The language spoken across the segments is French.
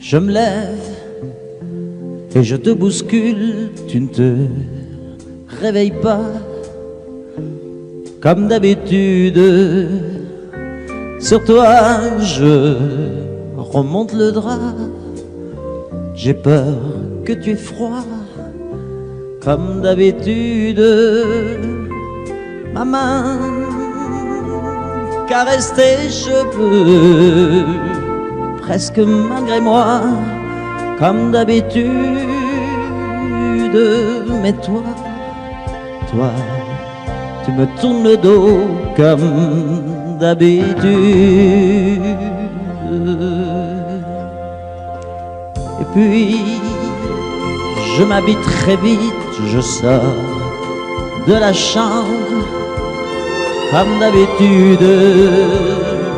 Je me lève et je te bouscule, tu ne te réveilles pas comme d'habitude. Sur toi je remonte le drap, j'ai peur que tu aies froid comme d'habitude. Ma main caresse tes cheveux, presque malgré moi, comme d'habitude. Mais toi, tu me tournes le dos comme d'habitude. Et puis, je m'habille très vite, je sors de la chambre comme d'habitude.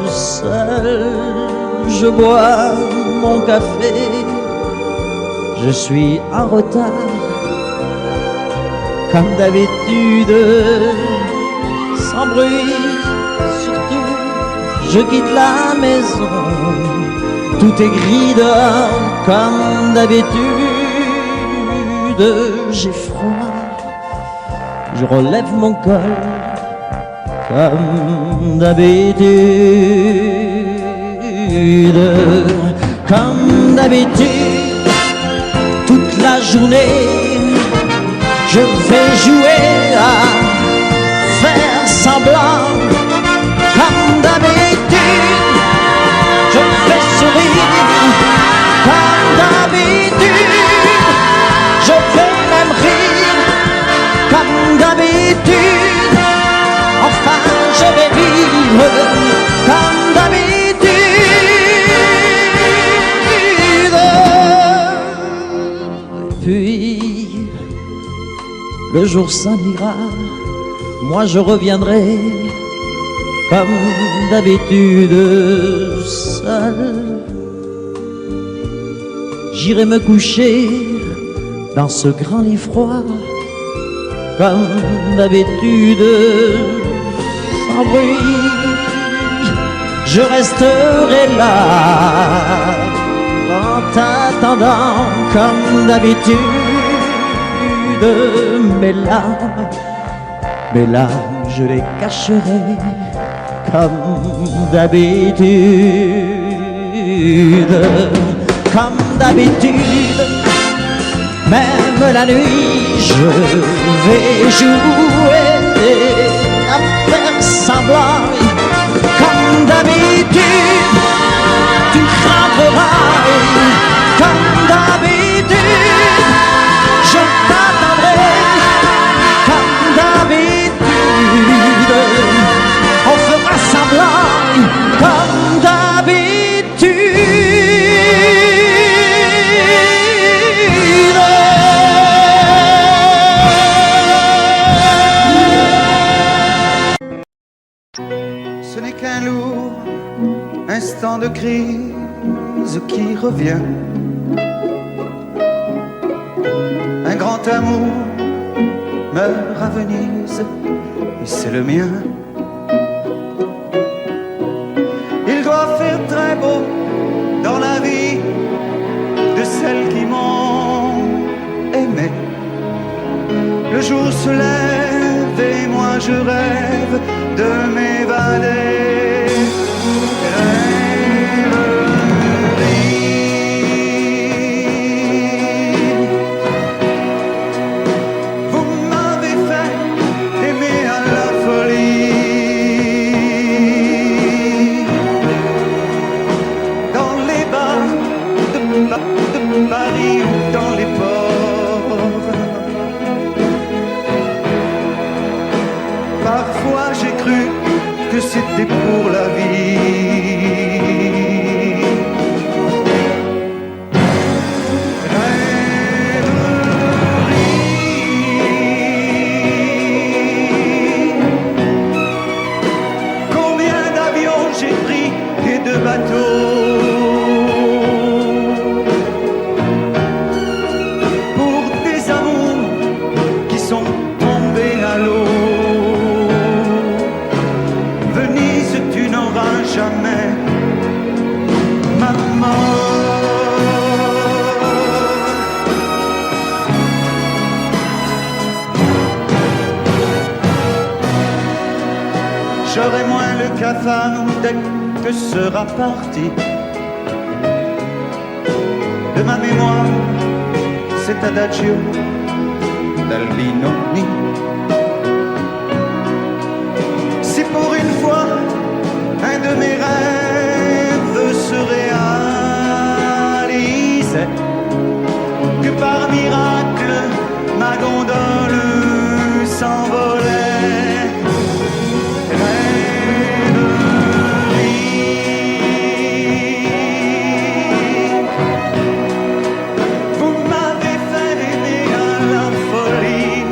Seul, je bois mon café, je suis en retard comme d'habitude. Sans bruit, surtout, je quitte la maison, tout est gris dehors comme d'habitude. J'ai froid, je relève mon col comme d'habitude. Comme d'habitude, toute la journée, je vais jouer à faire semblant. Comme d'habitude, je fais sourire. Comme d'habitude, je vais même rire. Comme d'habitude, enfin je vais vivre comme d'habitude. Puis le jour s'en ira, moi je reviendrai comme d'habitude seul. J'irai me coucher dans ce grand lit froid comme d'habitude, sans bruit. Je resterai là en t'attendant comme d'habitude. Mes larmes, je les cacherai comme d'habitude. Comme d'habitude, même la nuit, je vais jouer à faire semblant. Comme d'habitude, tu craindras. Comme d'habitude, je t'attendrai. Comme d'habitude, on fera semblant. Comme d'habitude. Ce n'est qu'un lourd instant de crise qui revient. Un grand amour meurt à Venise et c'est le mien. Il doit faire très beau dans la vie de celles qui m'ont aimé. Le jour se lève et moi je rêve de m'évader. Vous m'avez fait aimer à la folie. Dans les bars de Paris ou dans les ports. Parfois j'ai cru que c'était cafard dès que sera parti de ma mémoire cet adagio d'Albinoni. Si pour une fois un de mes rêves se réalisait, que par miracle ma gondole s'envolait. Vous m'avez fait aimer à la folie,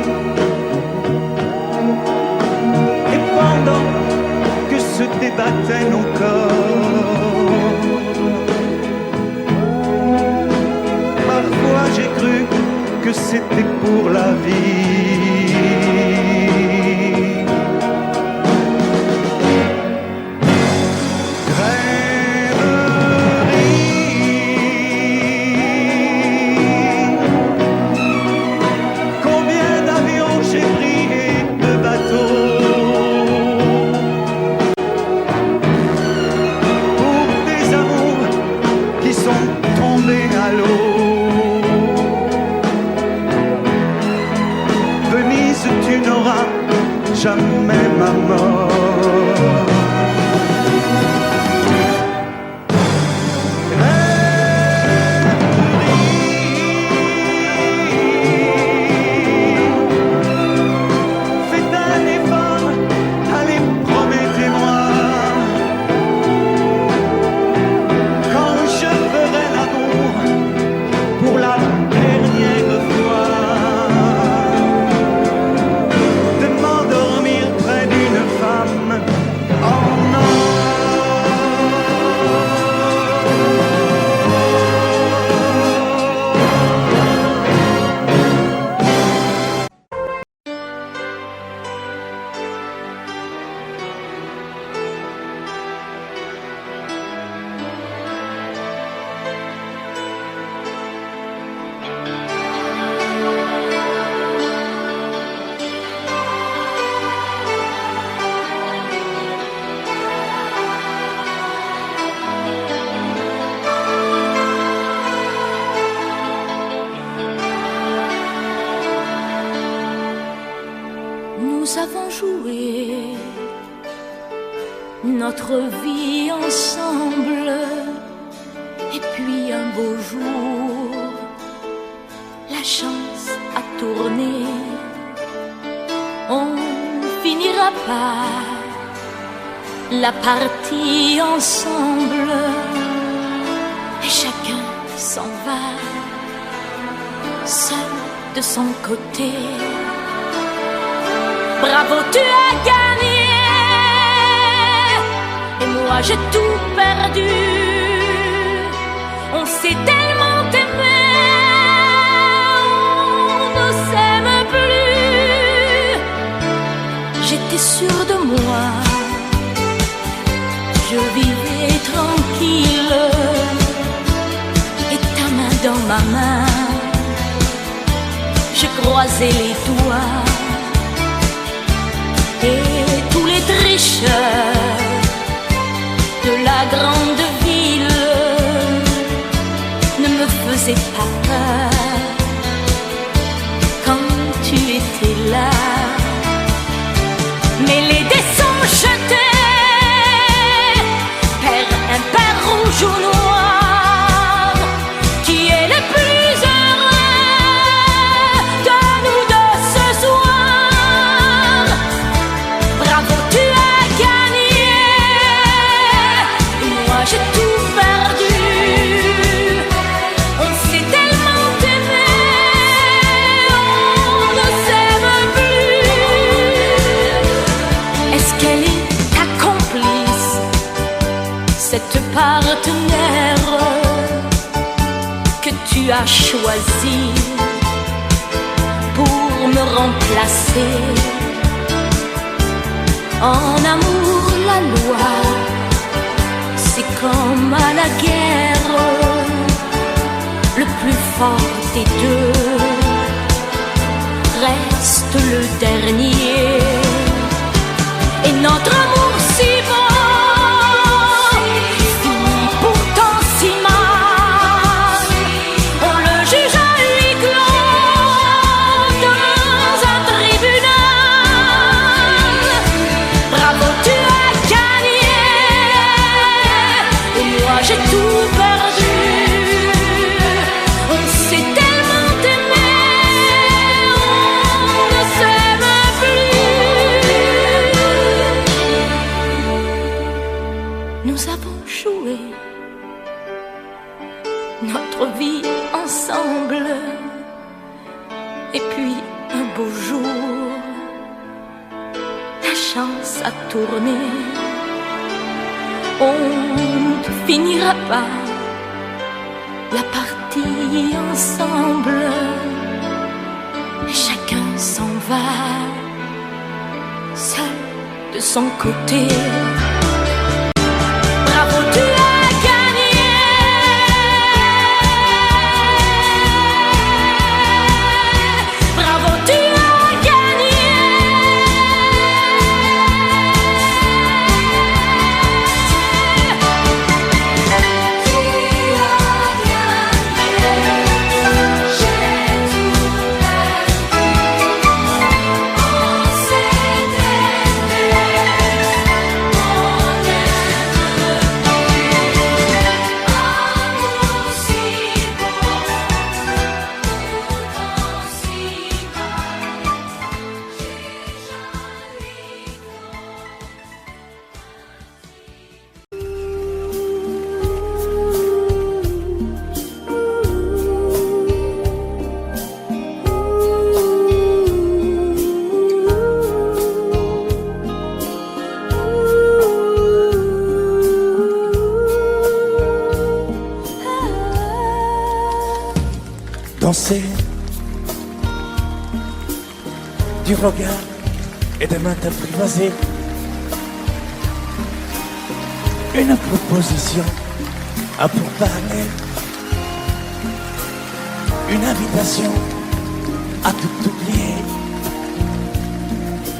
et pendant que se débattaient nos corps, parfois j'ai cru que c'était pour la vie. Rêverie. Combien d'avions j'ai pris et de bateaux pour des amours qui sont tombés à l'eau. Venise, tu n'auras jamais ma mort. Faites un effort, allez, promettez-moi, quand je ferai l'amour pour la dernière fois, de m'endormir près d'une femme en or. Nous avons joué notre vie ensemble, et puis un beau jour, la chance a tourné. On finira par la partie ensemble, et chacun s'en va, seul de son côté. Bravo, tu as gagné, et moi j'ai tout perdu. On s'est tellement aimé, on ne s'aime plus. J'étais sûre de moi, je vivais tranquille, et ta main dans ma main, je croisais les doigts. Et tous les tricheurs de la grande ville ne me faisaient pas peur quand tu étais là. Mais les dés sont jetés, père impair, rouge ou noir, qui est le plus heureux de nous deux ce soir. Bravo, tu as gagné, et moi j'ai tout perdu. On s'est tellement aimé, on ne s'aime plus. Est-ce qu'elle est ta complice, cette partenaire que tu as choisi pour me remplacer? En amour, la loi, c'est comme à la guerre, le plus fort des deux reste le dernier. Et notre amour si beau notre vie ensemble. Et puis un beau jour, la chance a tourné. On ne finira pas la partie ensemble. Et chacun s'en va, seul de son côté. Bravo, tu as gagné. Bravo, tu as gagné. Tu as gagné. J'ai tout perdu. On s'est aimé. On aime plus. Amour si beau, pourtant si mal. J'ai joli Danser du regard et des mains apprivoisées. Une proposition à pourparler. Une invitation à tout oublier.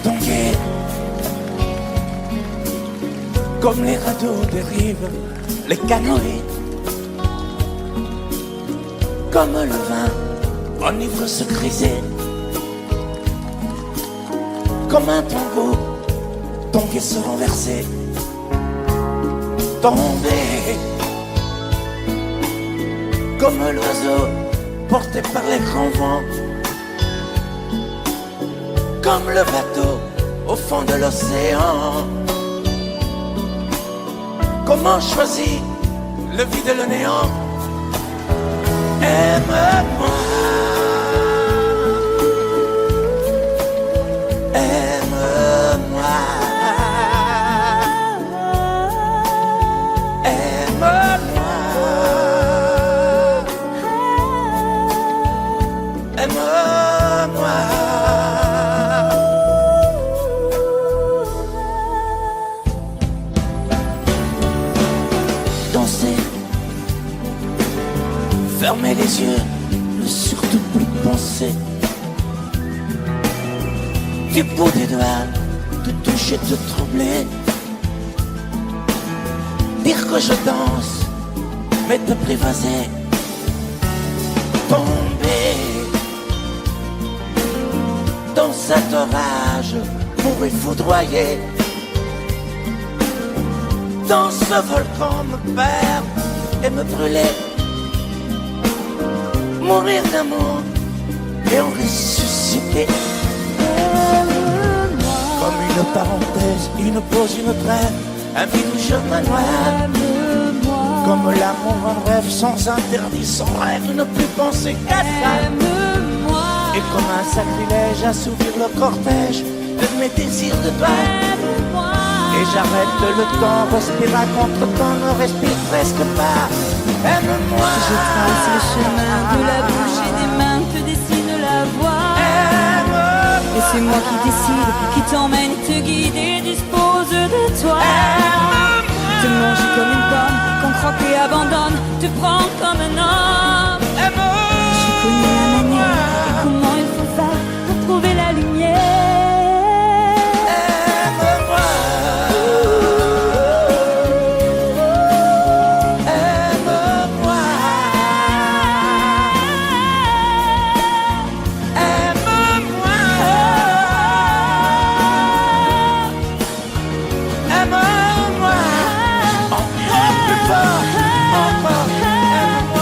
Tanguer comme les radeaux des rives, les canoës. Comme le vin enivre se griser. Comme un tango, tanguer se renverser. Tomber comme l'oiseau porté par les grands vents. Comme le bateau au fond de l'océan. Comment choisir le vide et le néant? Aime-moi, aime-moi, aime-moi, aime-moi. Danser, fermer les yeux, ne surtout plus penser. Du bout des doigts, te toucher, te troubler. Dire que je danse, mais t'apprivoiser. Tomber dans cet orage, mourir foudroyé. Dans ce volcan me perdre et me brûler. Mourir d'amour et en ressusciter. Comme une parenthèse, une pause, une trêve, un vide où je me noie. Comme l'amour en rêve, sans interdit, sans rêve, ne plus penser qu'à ça. Et comme un sacrilège, assouvir le cortège de mes désirs de toi. Et j'arrête le temps, respire à contre-temps, ne respire presque pas. Aime-moi. Je trace le chemin de la bouche et des mains te dessine la voie. Et c'est moi qui décide, qui t'emmène, te guide et dispose de toi. Te manger comme une pomme, qu'on croque et abandonne, te prends comme un homme. Je connais la manière et comment il faut faire pour trouver la lumière. Encore plus fort, encore, aime-moi.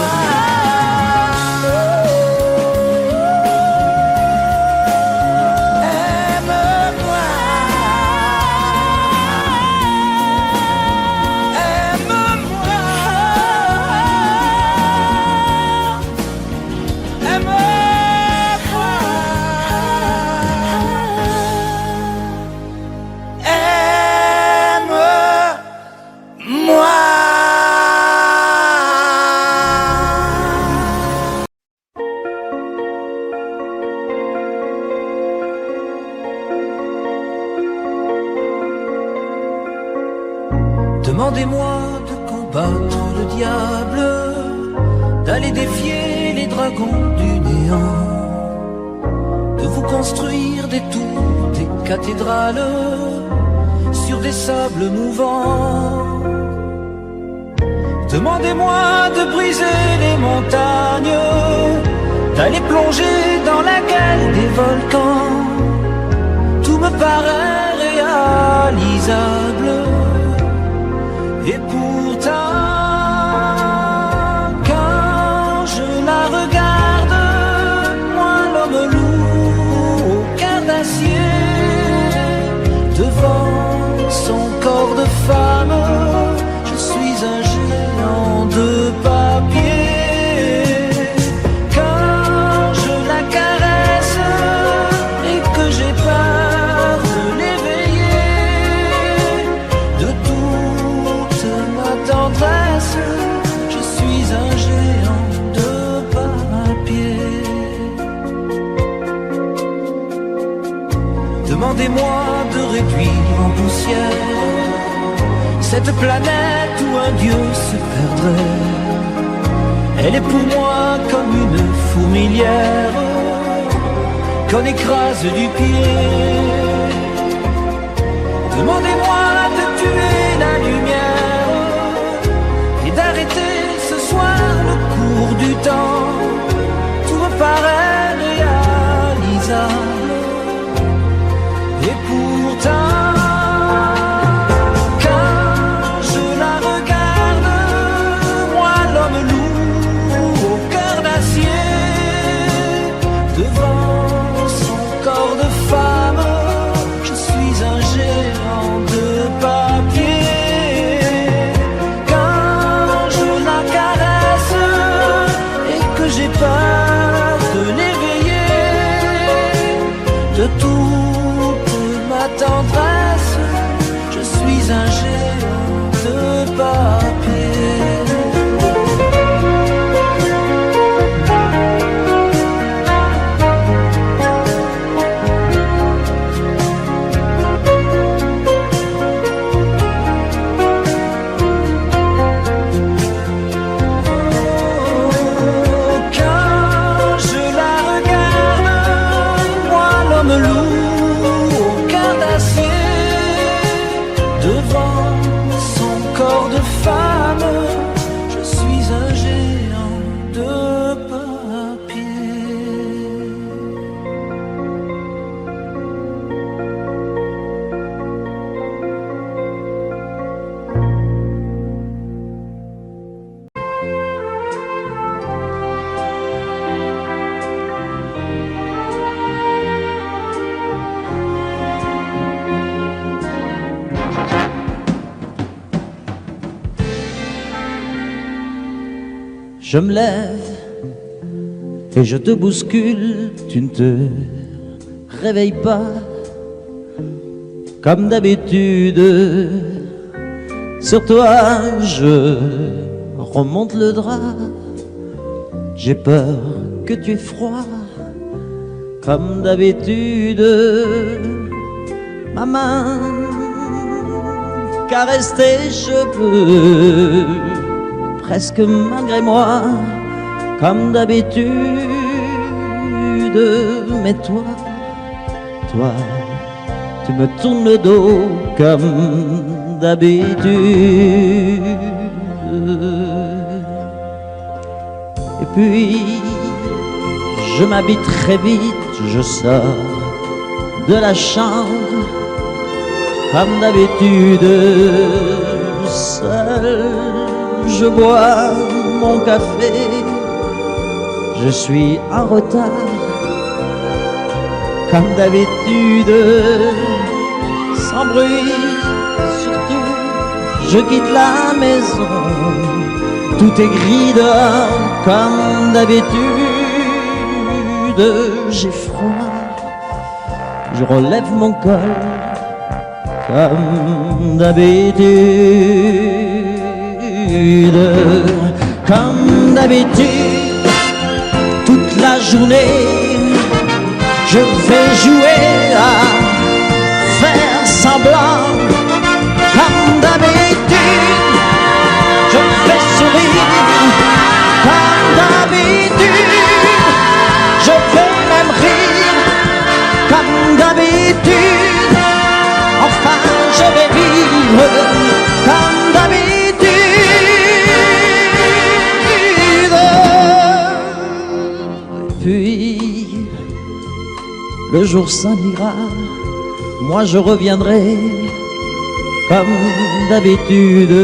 Demandez-moi de combattre le diable, d'aller défier les dragons du néant, de vous construire des tours, des cathédrales sur des sables mouvants. Demandez-moi de briser les montagnes, d'aller plonger dans la gueule des volcans. Tout me paraît réalisable. Et pourtant, quand je la regarde, moi l'homme loup au cœur d'acier, devant son corps de femme, je suis un géant de papier. Quand je la caresse et que j'ai peur de l'éveiller, de toute ma tendresse, je suis un géant de papier. Demandez-moi de réduire en poussière cette planète où un dieu se perdrait. Elle est pour moi comme une fourmilière qu'on écrase du pied. Demandez-moi de tuer la lumière et d'arrêter ce soir le cours du temps. Tout me paraît réalisable. Et pourtant, quand je la regarde, moi l'homme loup au cœur d'acier, devant son corps de femme, je suis un géant de papier. Quand je la caresse et que j'ai peur de l'éveiller, de toute ma tendresse, je suis un géant de papier. Quand je la regarde, moi l'homme loup au cœur d'acier, devant son corps de femme, je suis un géant de papier. Je me lève et je te bouscule, tu ne te réveilles pas comme d'habitude. Sur toi je remonte le drap, j'ai peur que tu aies froid comme d'habitude. Ma main caresse tes cheveux, presque malgré moi, comme d'habitude. Mais toi, tu me tournes le dos comme d'habitude. Et puis, je m'habille très vite, je sors de la chambre, comme d'habitude. Seul, je bois mon café, je suis en retard, comme d'habitude. Sans bruit, surtout, je quitte la maison, tout est gris dehors, comme d'habitude. J'ai froid, je relève mon col, comme d'habitude. Comme d'habitude, toute la journée, je vais jouer à faire semblant. Comme d'habitude, d'habitude. Enfin je vais vivre comme d'habitude. Puis le jour s'en ira, moi je reviendrai comme d'habitude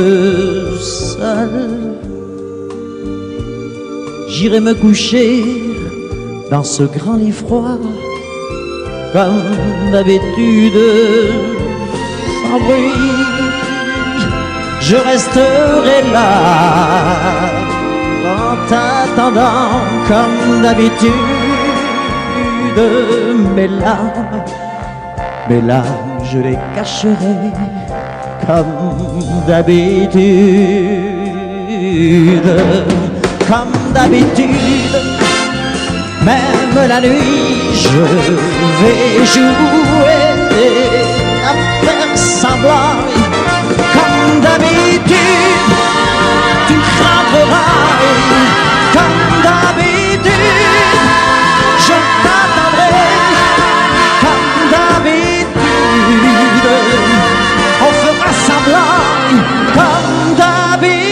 seul. J'irai me coucher dans ce grand lit froid comme d'habitude, sans bruit. Je resterai là en t'attendant comme d'habitude. Mais là, je les cacherai comme d'habitude. Comme d'habitude, même la nuit, je vais jouer à faire semblant. Comme d'habitude, tu craqueras. Comme d'habitude, je t'attendrai. Comme d'habitude, on fera semblant. Comme d'habitude.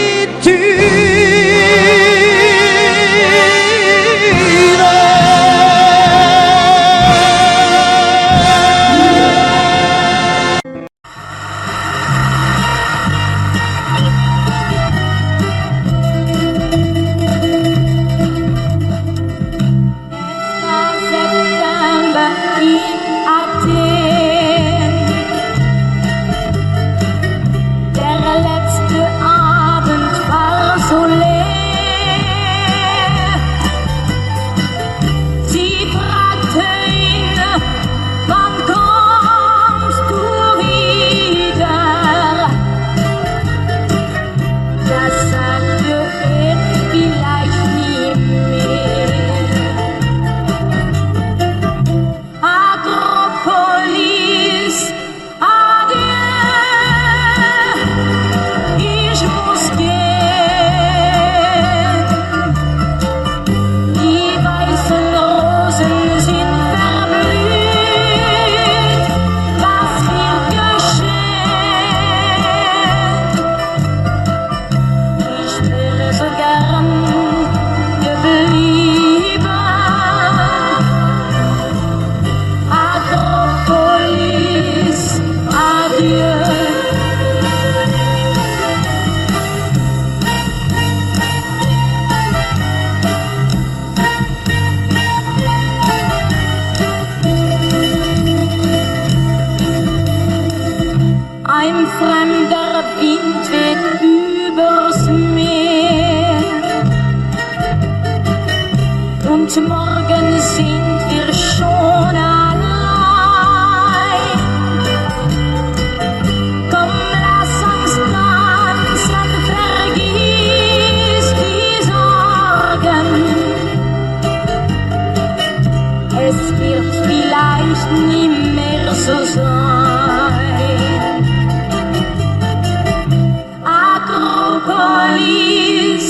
Morgen sind wir schon allein. Komm, lass uns tanzen, vergiss die Sorgen. Es wird vielleicht nie mehr so sein. Akropolis,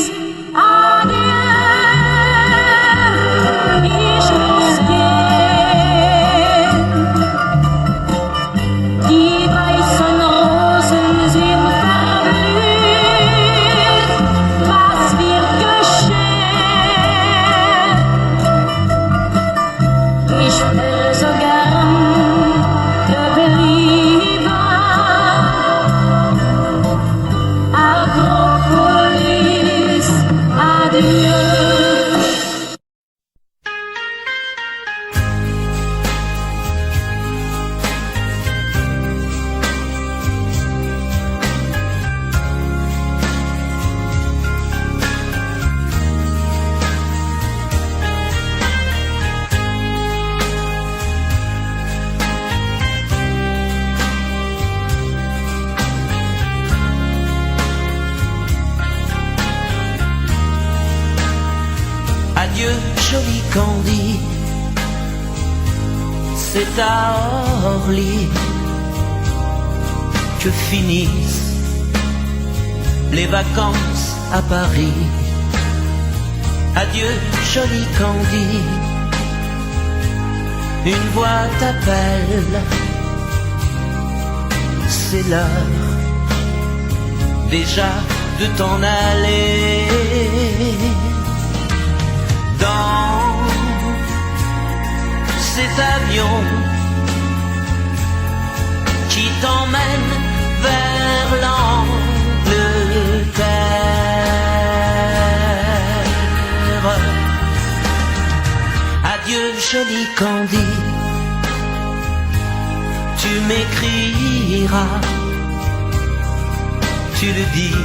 Adieu, joli Candy, c'est à Orly que finissent les vacances à Paris. Adieu, joli Candy, une voix t'appelle, c'est l'heure déjà de t'en aller. Dans cet avion qui t'emmène vers l'Angleterre. Adieu joli Candy, tu m'écriras, tu le dis,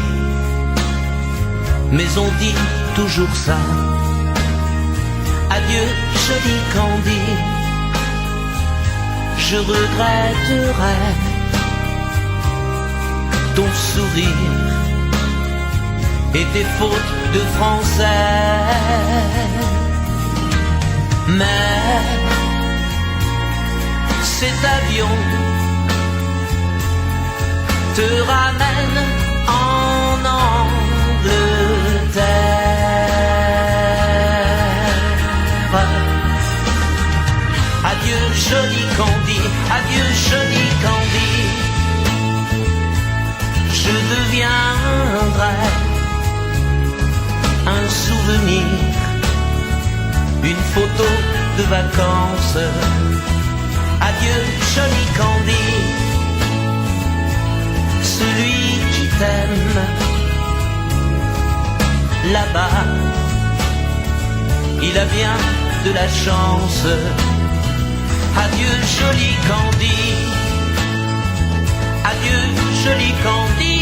mais on dit toujours ça. Adieu joli Candy, je regretterai ton sourire et tes fautes de français. Mais cet avion te ramène en Angleterre. Adieu joli Candy, adieu joli Candy, je deviendrai un souvenir, une photo de vacances. Adieu joli Candy, celui qui t'aime là-bas, il a bien de la chance. Adieu joli Candy, adieu joli Candy.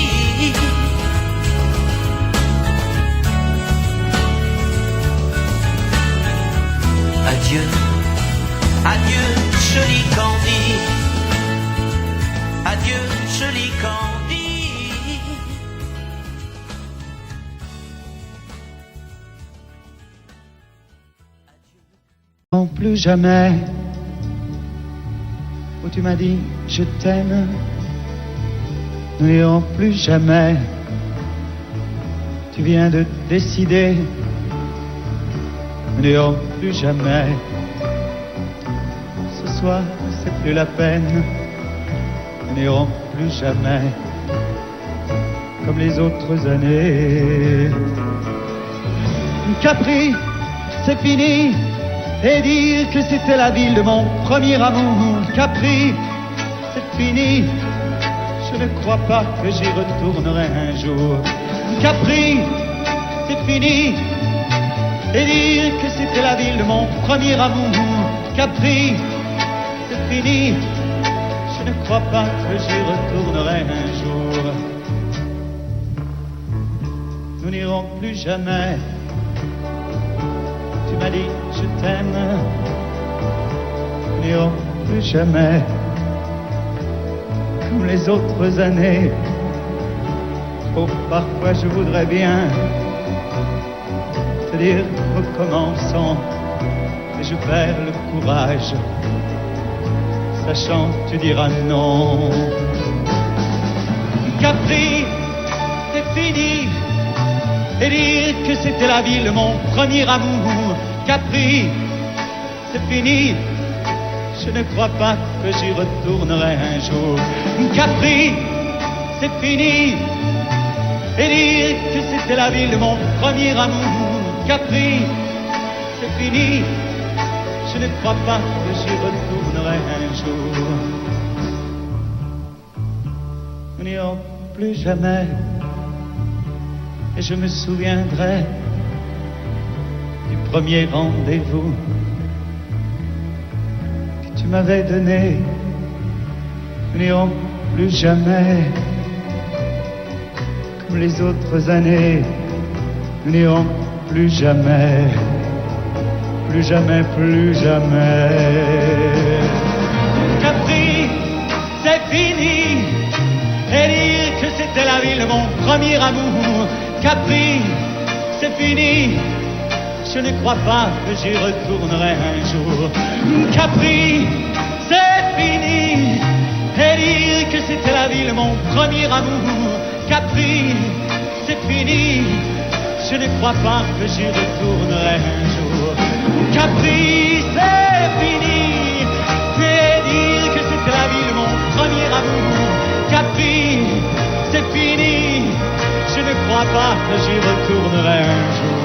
Adieu, adieu joli Candy, adieu joli Candy. Non plus jamais, où tu m'as dit je t'aime, nous n'irons plus jamais. Tu viens de décider, nous n'irons plus jamais. Ce soir, c'est plus la peine, nous n'irons plus jamais, comme les autres années. Capri, c'est fini, et dire que c'était la ville de mon premier amour. Capri, c'est fini, je ne crois pas que j'y retournerai un jour. Capri, c'est fini, et dire que c'était la ville de mon premier amour. Capri, c'est fini, je ne crois pas que j'y retournerai un jour. Nous n'irons plus jamais. Tu m'as dit je t'aime, nous n'irons plus jamais, comme les autres années. Oh, parfois je voudrais bien te dire recommençons, mais je perds le courage, sachant que tu diras non. Capri, c'est fini, et dire que c'était la ville de mon premier amour. Capri, c'est fini, je ne crois pas que j'y retournerai un jour. Capri, c'est fini, et dire que c'était la ville de mon premier amour. Capri, c'est fini, je ne crois pas que j'y retournerai un jour. Nous n'irons plus jamais, et je me souviendrai du premier rendez-vous que tu m'avais donné. Nous n'irons plus jamais, comme les autres années. Nous n'irons plus jamais, plus jamais, plus jamais. Capri, c'est fini, et dire que c'était la ville de mon premier amour. Capri, c'est fini, je ne crois pas que j'y retournerai un jour. Capri, c'est fini, et dire que c'était la ville de mon premier amour. Capri, c'est fini, je ne crois pas que j'y retournerai un jour. Capri, c'est fini, amour qu'a pris, c'est fini. Je ne crois pas que j'y retournerai un jour.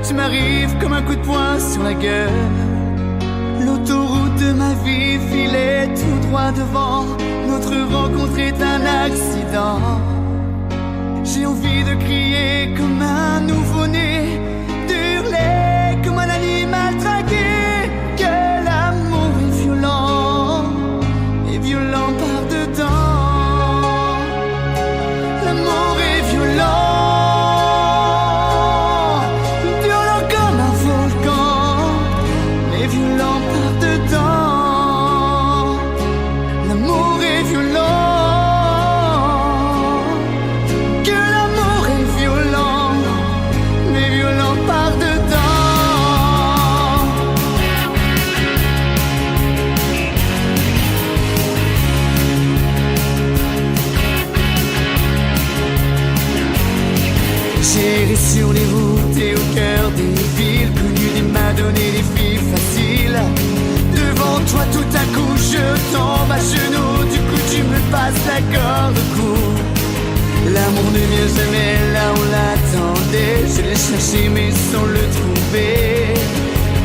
Tu m'arrives comme un coup de poing sur la gueule. L'autoroute de ma vie filait tout droit devant. Notre rencontre est un accident. J'ai envie de crier comme un nouveau-né, d'hurler comme un animal traqué. Que l'amour est violent, et violent par dedans. L'amour est violent. Sur les routes et au cœur des villes connues, des m'a donné des filles faciles. Devant toi tout à coup je tombe à genoux. Du coup tu me passes la corde au cou. L'amour ne vient jamais là où on l'attendait. Je l'ai cherché mais sans le trouver.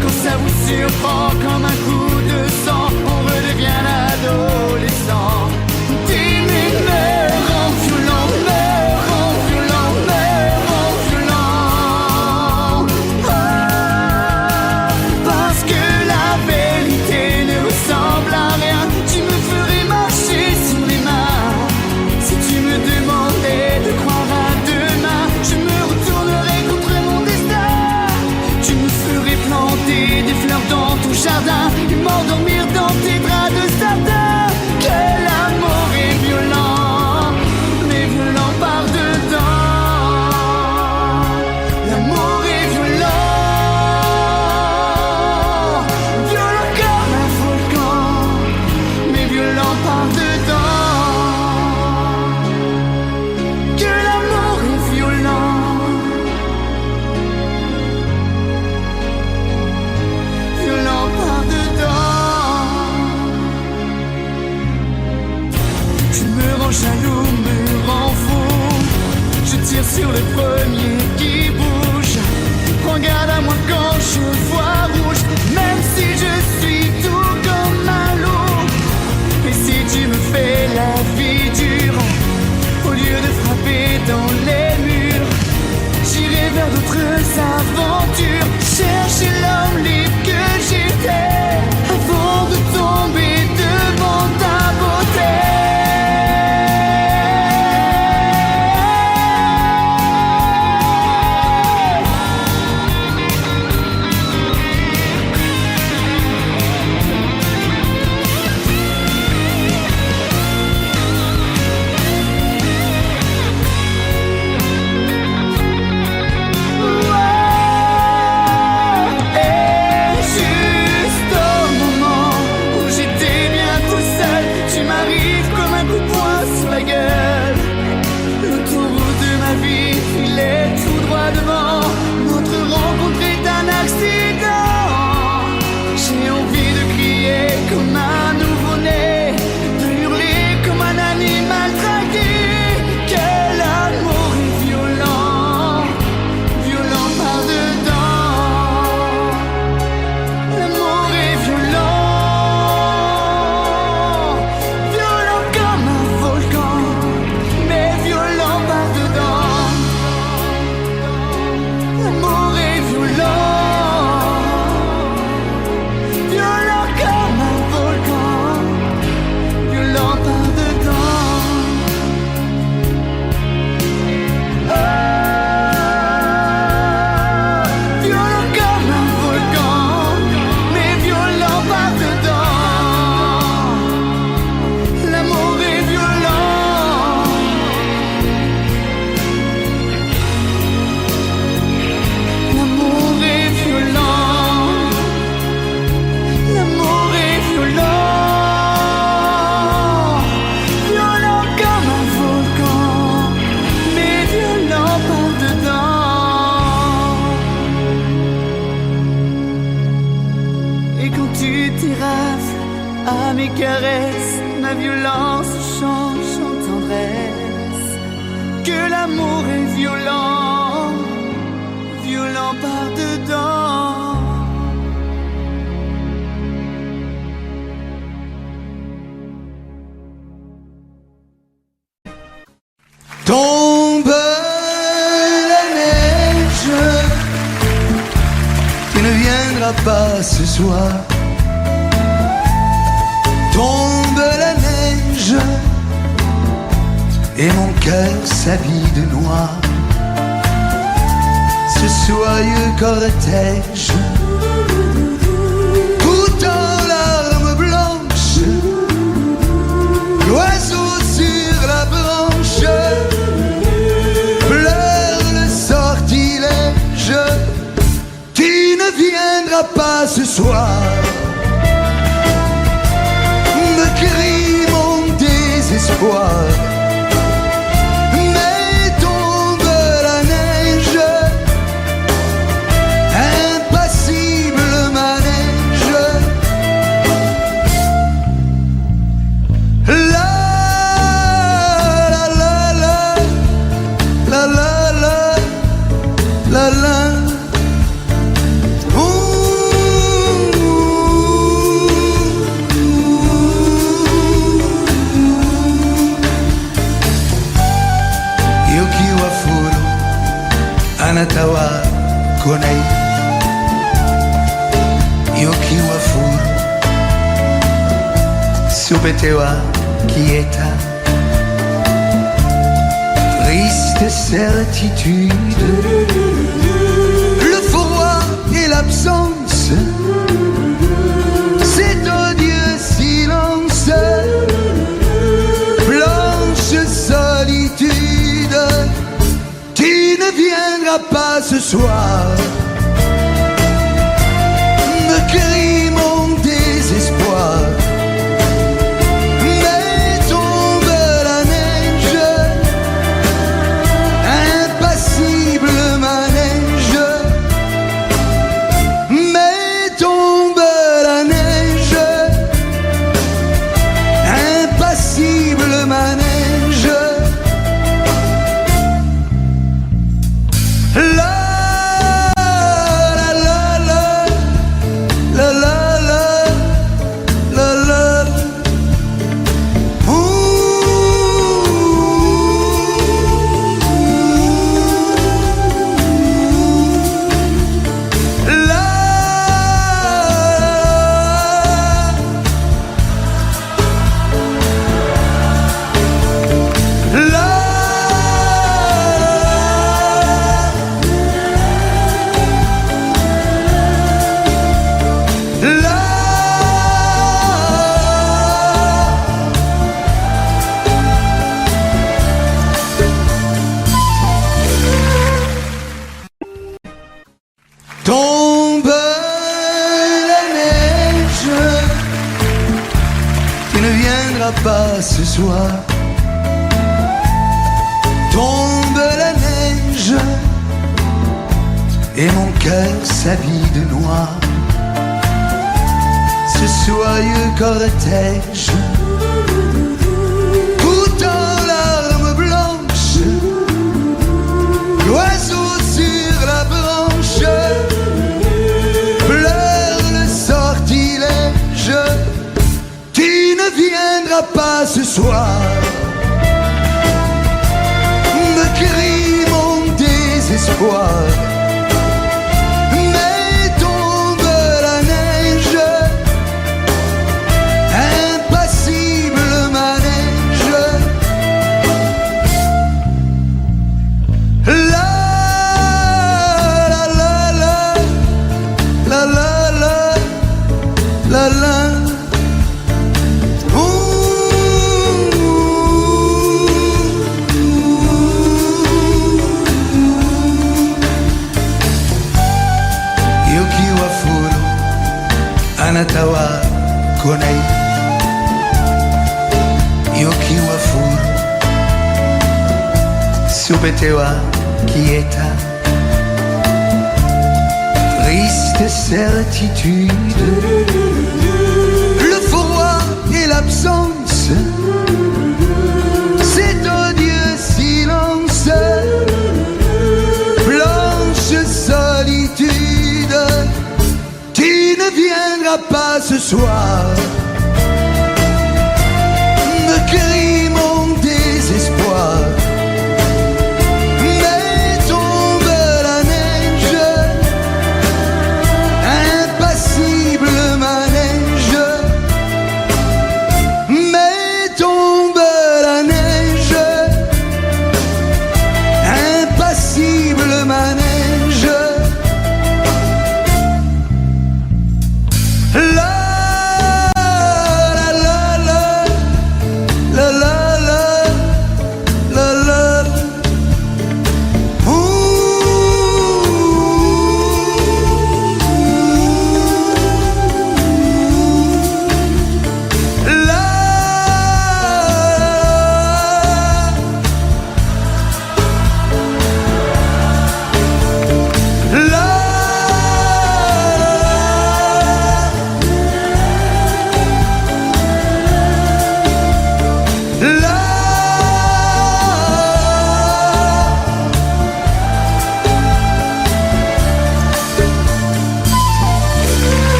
Quand ça vous surprend comme un coup de sang, on redevient l'adolescent. T'aimer me rend violent, me rend violent, me rend violent. Parce que la vérité ne ressemble à rien. Tu me ferais marcher sur les mains. Si tu me demandais de croire à demain, je me retournerais contre mon destin. Tu me ferais planter des fleurs dans ton jardin et m'endormir dans tes draps de satin. Que l'amour est violent, mais violent par dedans. L'amour est violent, violent comme un volcan, mais violent par dedans. Que l'amour est violent, violent par dedans. Tu me rends jaloux, me rends fou. Je tire sur le premier qui bouge. Prends garde à moi quand je vois rouge. Même si je suis tout comme un loup. Et si tu me fais la vie dure, au lieu de frapper dans les murs, j'irai vers d'autres aventures. Chercher l'homme libre que j'étais avant de tomber devant ta beauté. laisse ma violence change en tendresse, que l'amour est violent, violent par dedans. Tombe la neige, tu ne viendras pas ce soir. Tombe la neige, et mon cœur s'habille de noir. Ce soyeux cortège, tout en larmes blanches, l'oiseau sur la branche pleure le sortilège. Tu ne viendras pas ce soir, me crie mon désespoir. Mais tombe la neige, impassible manège. La la la la la la la la la. Anatawa konai yokiwa furu subetewa quieta. Triste certitude, le froid et l'absence, cet odieux silence, blanche solitude. Tu ne viendras pas ce soir, me crie mon désespoir. Mais tombe la neige, impassible manège. Mais tombe la neige, impassible manège. Tombe la neige, tu ne viendras pas ce soir. Tombe la neige, et mon cœur s'habille de noir. Ce soyeux cortège, tout en larmes blanches, l'oiseau sur la branche pleure le sortilège. Tu ne viendras pas ce soir, me crie mon désespoir. Mais tombe la neige, impassible manège. La la la la la la la la la. Yokiwa furu anatawa konai yokiwa furu subetewa quieta. Triste certitude, le froid et la l'absence, cet odieux silence, blanche solitude, tu ne viendras pas ce soir. Me crie mon désespoir. Mais tombe la neige, impassible manège. Mais tombe la neige, impassible manège. La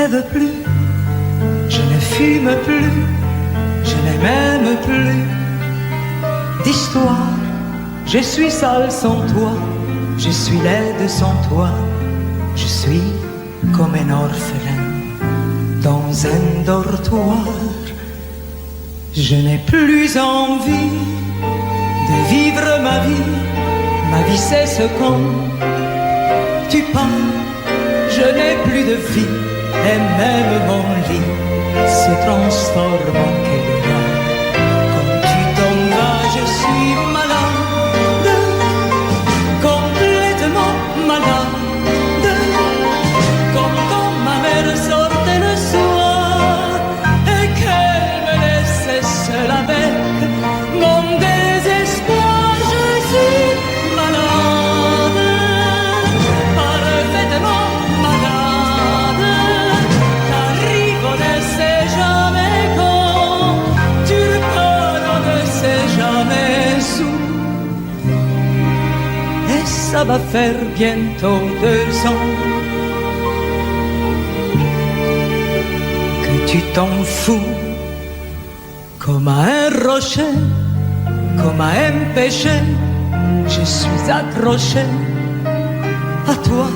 rêve plus, je ne fume plus, je n'ai même plus d'histoire. Je suis seul sans toi, je suis laide sans toi, je suis comme un orphelin dans un dortoir. Je n'ai plus envie de vivre ma vie cesse quand tu pars. Je n'ai plus de vie et même mon lit se transforme en quédra. Quand tu t'en vas, je suis malade, complètement malade, comme quand ma mère sortait le soir et qu'elle me laissait seule avec mon désespoir. Je suis malade, parfaitement malade, t'arrives, on ne sait jamais quand, tu repars, on ne sait jamais où. Et ça va faire bientôt 2 ans que tu t'en fous, comme à un rocher, comme à un péché. Je suis accroché à toi,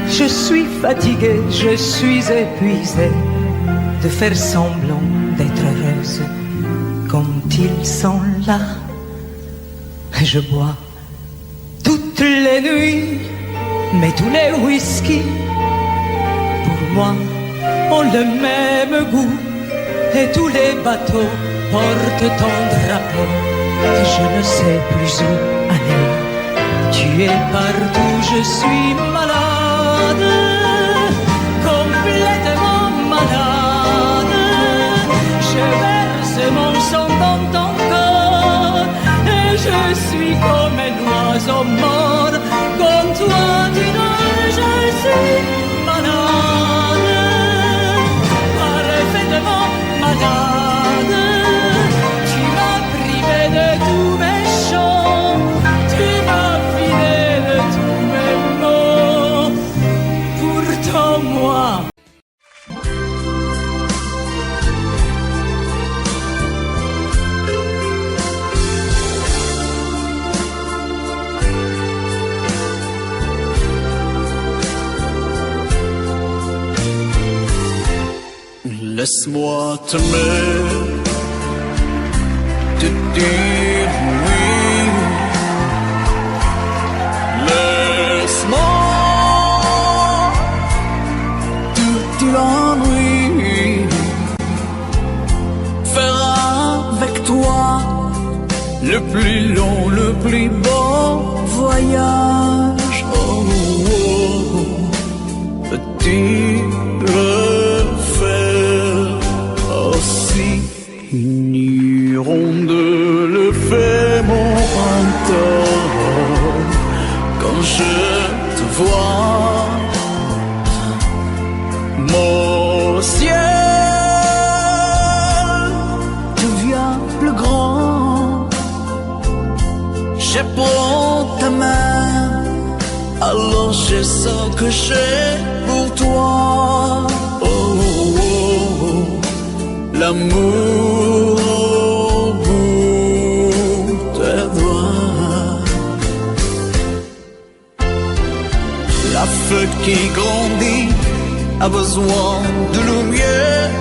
je suis fatigué, je suis épuisé de faire semblant d'être heureuse quand ils sont là. Et je bois toutes les nuits, mais tous les whisky pour moi ont le même goût. Et tous les bateaux portent ton drapeau et je ne sais plus où aller. Tu es partout, je suis malade, complètement malade. Je verse mon sang dans ton corps et je suis comme un oiseau mort. Comme toi tu dors, je suis malade, parfaitement malade. Tu m'as privé de tous mes chants, tu m'as vidé de tous mes mots. Pourtant moi, laisse-moi t'aimer, te dire oui. Laisse-moi tout l'ennui, faire avec toi le plus long, le plus beau voyage. Oh, oh, oh. Petit une hirondelle fait mon printemps. Quand je te vois, mon ciel devient plus grand. Je prends ta main, alors je sens que j'ai pour toi. Oh, oh, oh. L'amour au bout des doigts. La feuille qui grandit a besoin de lumière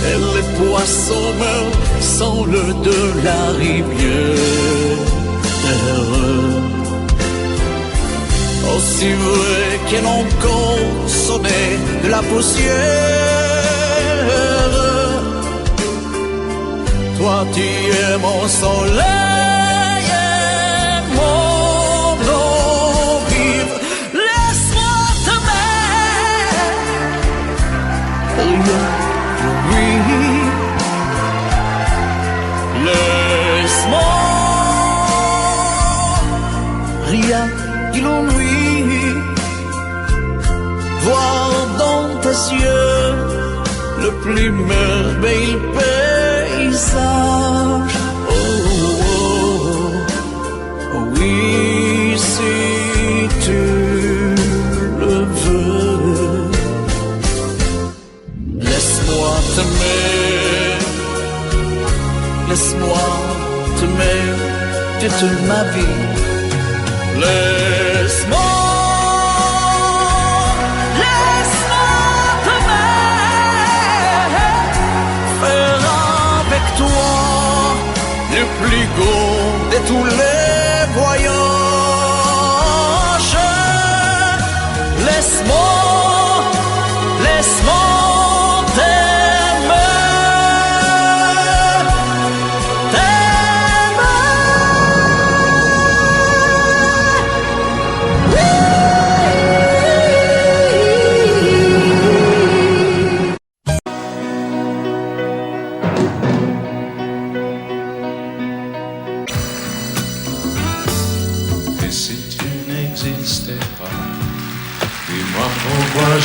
et les poissons meurent sans l'eau de la rivière. Aussi vrai qu'elle encore sonné de la poussière. Toi tu es mon soleil et mon eau vive. Laisse-moi t'aimer, oui. Laisse-moi rien que l'ennui, voir dans tes yeux le plus merveilleux paysage. Oh, oh, oh, oui, si tu de toute ma vie. Laisse-moi faire avec toi le plus beau de tous les voyages. Laisse-moi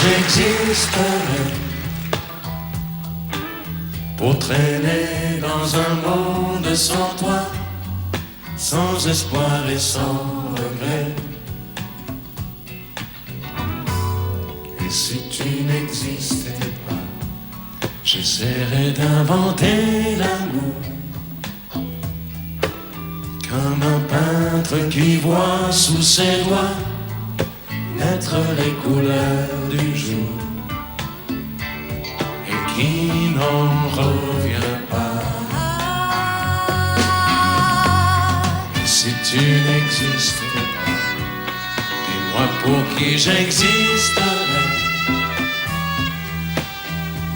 j'existerais pour traîner dans un monde sans toi, sans espoir et sans regret. Et si tu n'existais pas, j'essaierais d'inventer l'amour comme un peintre qui voit sous ses doigts naître les couleurs du jour et qui n'en revient pas. Et si tu n'existais pas, dis-moi pour qui j'existerais.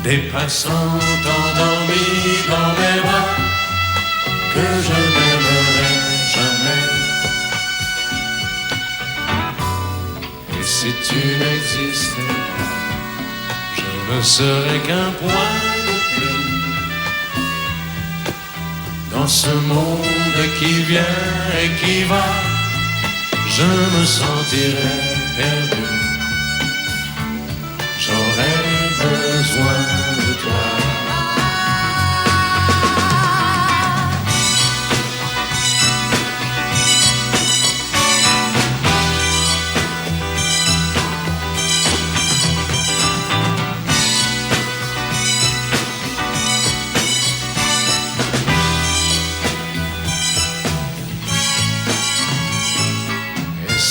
Des passants endormis dans mes bras que je n'aimerais jamais. Si tu n'existais pas, je ne serais qu'un point de plus dans ce monde qui vient et qui va. Je me sentirais perdu. J'aurais besoin de toi.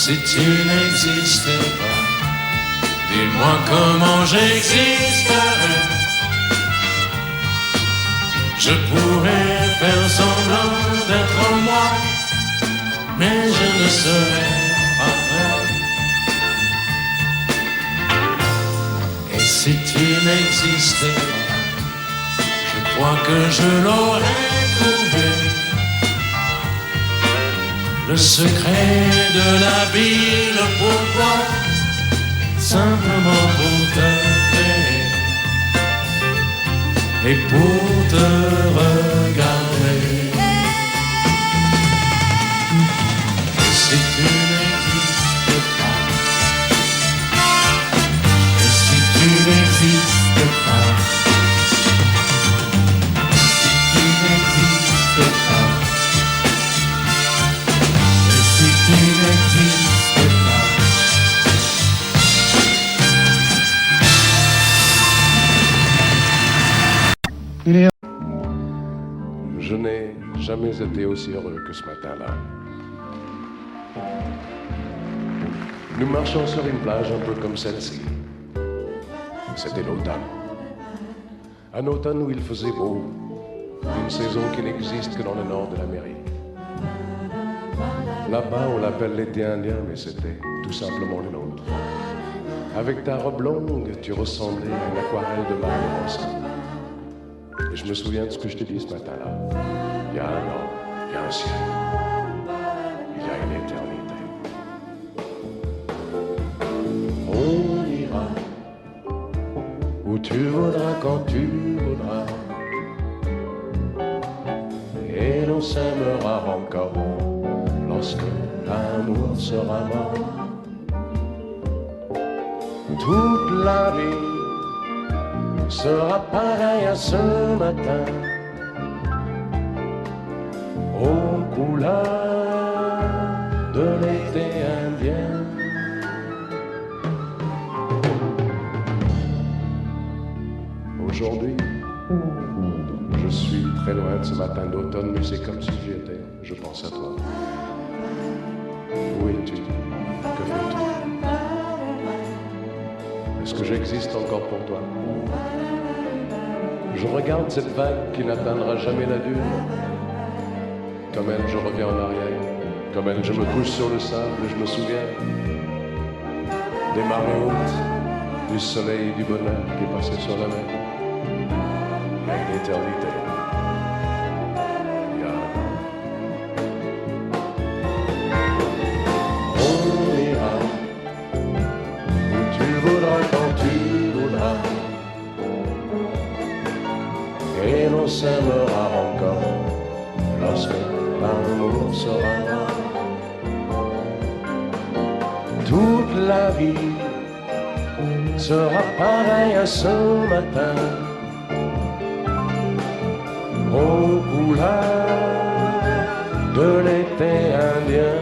Si tu n'existais pas, dis-moi comment j'existerais. Je pourrais faire semblant d'être moi, mais je ne serais pas vrai. Et si tu n'existais pas, je crois que je l'aurais trouvé. Le secret de la vie, le pourquoi, simplement pour te créer et pour te regarder. Et si tu n'existes pas, et si tu n'existes pas, si tu n'existes pas, tu n'existes pas. Je n'ai jamais été aussi heureux que ce matin-là. Nous marchions sur une plage un peu comme celle-ci. C'était l'automne. Un automne où il faisait beau, une saison qui n'existe que dans le nord de l'Amérique. Là-bas, on l'appelle l'été indien, mais c'était tout simplement le nôtre. Avec ta robe longue, tu ressemblais à une aquarelle de Marie-Rose. Et je me souviens de ce que je te dis ce matin-là. Il y a un an, il y a un ciel, il y a une éternité. On ira où tu voudras, quand tu voudras. Et l'on s'aimera encore lorsque l'amour sera mort. Toute la vie sera pareille à ce matin, aux couleurs de l'été indien. Aujourd'hui, je suis très loin de ce matin d'automne, mais c'est comme si j'y étais. Je je pense à toi. Où es-tu? Que fais-tu? Est-ce que j'existe encore pour toi? Je regarde cette vague qui n'atteindra jamais la dune. Comme elle, je reviens en arrière. Comme elle, je me couche sur le sable et je me souviens des marées hautes, du soleil et du bonheur qui passaient sur la mer. Mais l'éternité. On ira où tu voudras quand tu voudras. Et l'on s'aimera encore lorsque l'amour sera mort. Toute la vie sera pareille à ce matin, aux couleurs de l'été indien.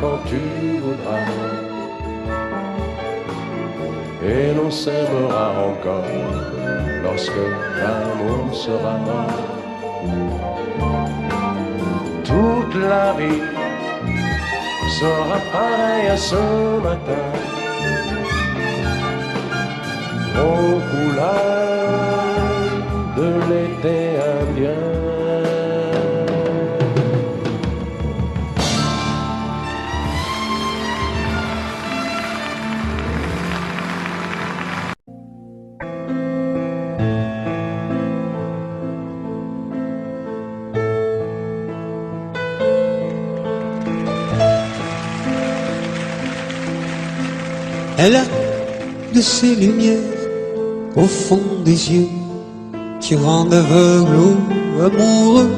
Quand tu voudras, et l'on s'aimera encore lorsque l'amour sera mort. Toute la vie sera pareille à ce matin, aux couleurs de l'été indien. Elle a de ces lumières au fond des yeux qui rendent aveugle ou amoureux.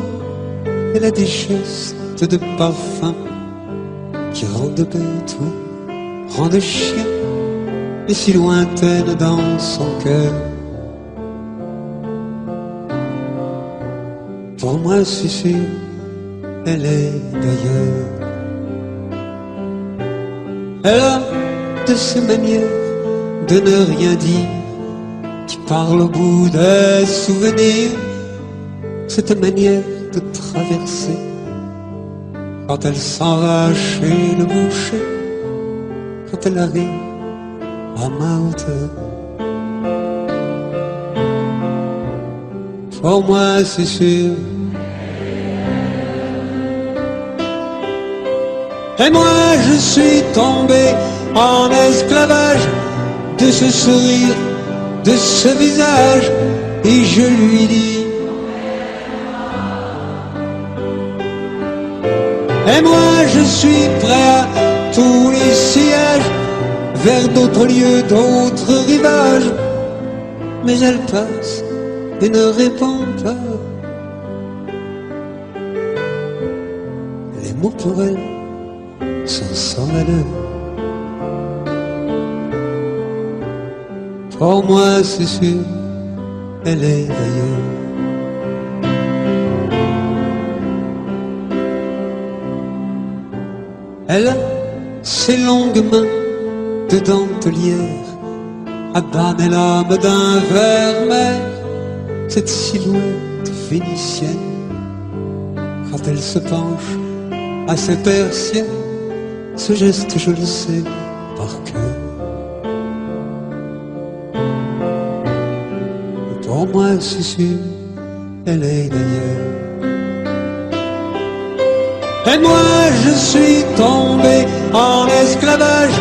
Elle a des gestes de parfum qui rendent bête ou rendent chien, mais si lointaine dans son cœur. Pour moi c'est sûr, elle est d'ailleurs. Elle a de ces manières de ne rien dire qui parle au bout des souvenirs, cette manière de traverser quand elle s'en va chez le boucher, quand elle arrive à ma hauteur. Pour moi c'est sûr. Et moi je suis tombé en esclavage de ce sourire, de ce visage, et je lui dis: et moi je suis prêt à tous les sillages, vers d'autres lieux, d'autres rivages. Mais elle passe et ne répond pas. Les mots pour elle sont sans valeur. Pour moi c'est sûr, elle est d'ailleurs. Elle a ses longues mains de dentelière à banner l'âme d'un vermeil, cette silhouette vénitienne quand elle se penche à ses persiennes, ce geste je le sais par cœur. Pour moi c'est sûr, elle est d'ailleurs. Et moi je suis tombé en esclavage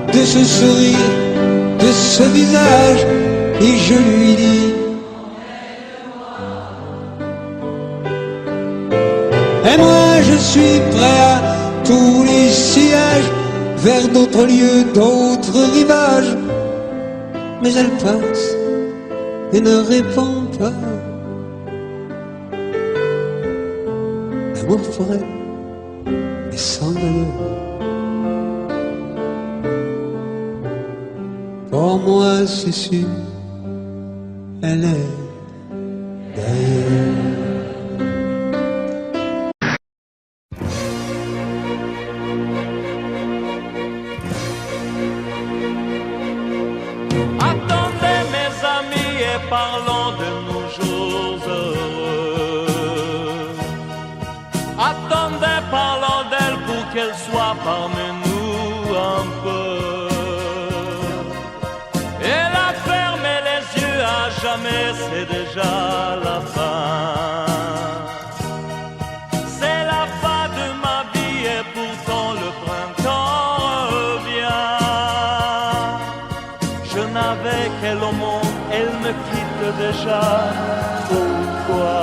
de ce sourire, de ce visage, et je lui dis: et moi je suis prêt à tous les sillages, vers d'autres lieux, d'autres rivages. Mais elle passe et ne répond pas. L'amour ferait et s'en aller. Pour moi c'est sûr, elle est d'ailleurs. Attendez mes amis et parlons de nos jours heureux. Attendez, parlons d'elle pour qu'elle soit parmi nous un peu. Elle a fermé les yeux à jamais, c'est déjà la fin. C'est la fin de ma vie et pourtant le printemps revient. Je n'avais qu'elle au monde, elle me quitte déjà. Pourquoi?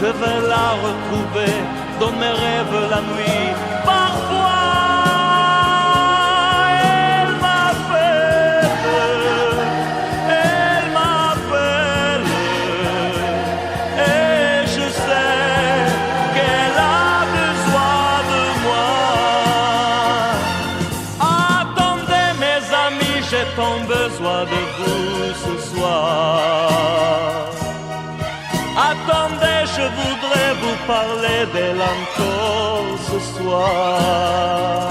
Je vais la retrouver dans mes rêves la nuit. Parfois, elle m'appelle, et je sais qu'elle a besoin de moi. Attendez mes amis, j'ai tant besoin de vous ce soir. Attendez, je voudrais vous parler d'elle encore ce soir.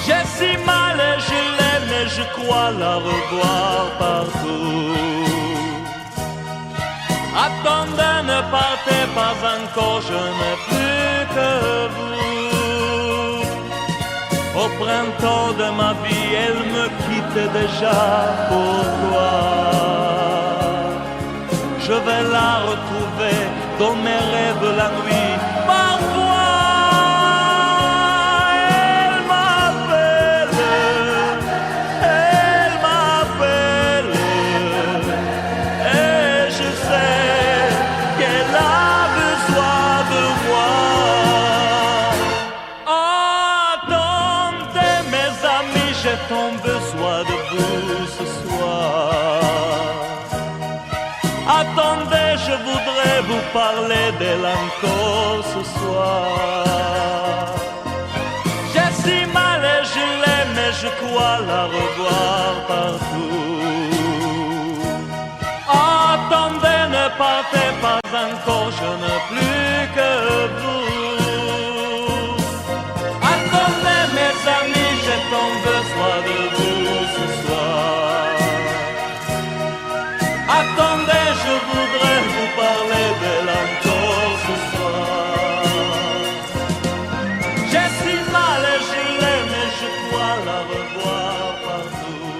J'ai si mal et je l'aime et je crois la revoir partout. Attendez, ne partez pas encore, je n'ai plus que vous. Au printemps de ma vie, elle me quitte déjà. Pourquoi? Je vais la retrouver dans mes rêves la nuit. Parfois, elle m'appelle, et je sais qu'elle a besoin de moi. Attendez mes amis, j'ai tant besoin de vous ce soir. Attendez, je voudrais vous parler d'elle encore ce soir. J'ai si mal et je l'aime et je crois la revoir partout. Attendez, ne partez pas encore, je n'ai plus que vous. Attendez mes amis, j'ai tant besoin de vous ce soir. Attendez, je voudrais vous parler d'elle encore ce soir. J'ai si mal et je l'aime et je crois la revoir partout.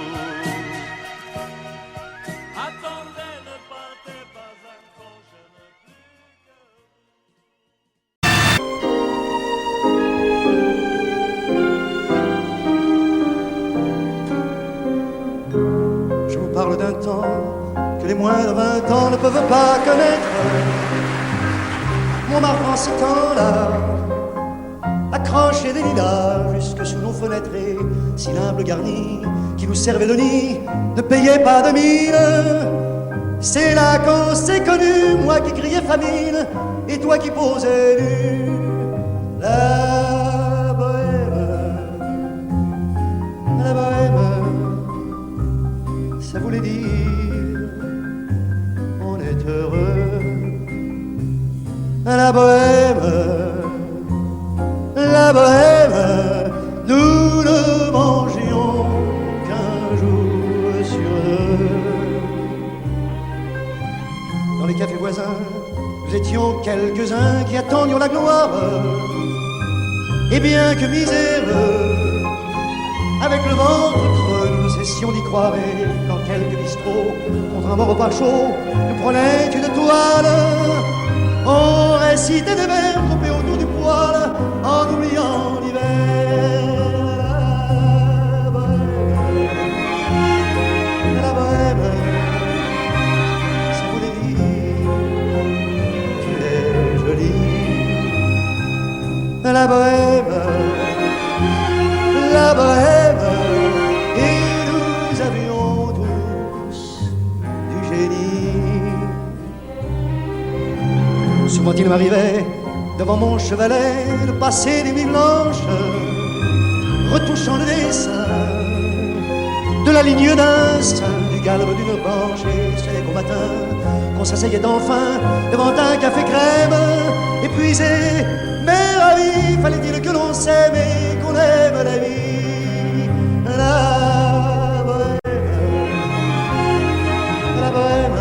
Attendez, ne partez pas encore, je n'ai plus Je vous parle d'un temps que les moins de 20 ans ne peuvent pas connaître. Montmartre en ce temps-là, accroché des lilas jusque sous nos fenêtres et si l'humble garni qui nous servait de nid ne payait pas de mine. C'est là qu'on s'est connus, moi qui criais famine et toi qui posais nu. La bohème, ça voulait dire on est heureux. La bohème, nous ne mangions qu'un jour sur deux. Dans les cafés voisins, nous étions quelques-uns qui attendions la gloire. Et bien que miséreux, avec le ventre creux, nous cessions d'y croire. Et dans quelques bistrots, contre un bon repas chaud, nous prenaient une toile. On récitait des vers groupés autour du poêle, en oubliant l'hiver. La bohème, ça voulait dire tu es jolie. La bohème, Comment il m'arrivait devant mon chevalet de passer des nuits blanches, retouchant le dessin de la ligne d'instinct du galbe d'une branche. Et c'est qu'au matin qu'on s'asseyait enfin devant un café crème, épuisé mais ravi. Fallait-il que l'on s'aime et qu'on aime la vie, la bohème, la bohème,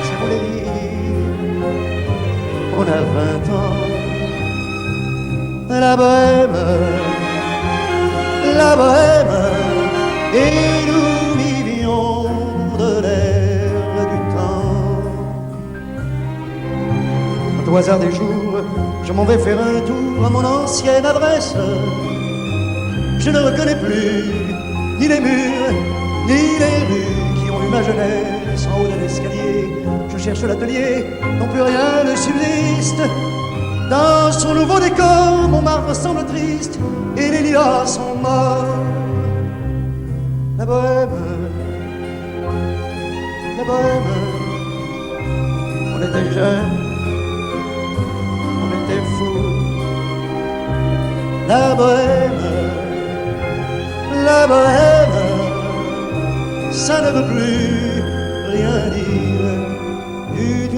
c'est mon délire. On a 20 ans, la bohème, la bohème, et nous vivions de l'air du temps. Au hasard des jours, je m'en vais faire un tour à mon ancienne adresse. Je ne reconnais plus ni les murs, ni les rues qui ont vu ma jeunesse en haut de l'escalier. Je cherche l'atelier, non plus rien ne subsiste. Dans son nouveau décor, mon marbre semble triste et les lilas sont morts. La bohème, la bohème, on était jeunes, on était fous. La bohème, la bohème, ça ne veut plus rien dire du tout.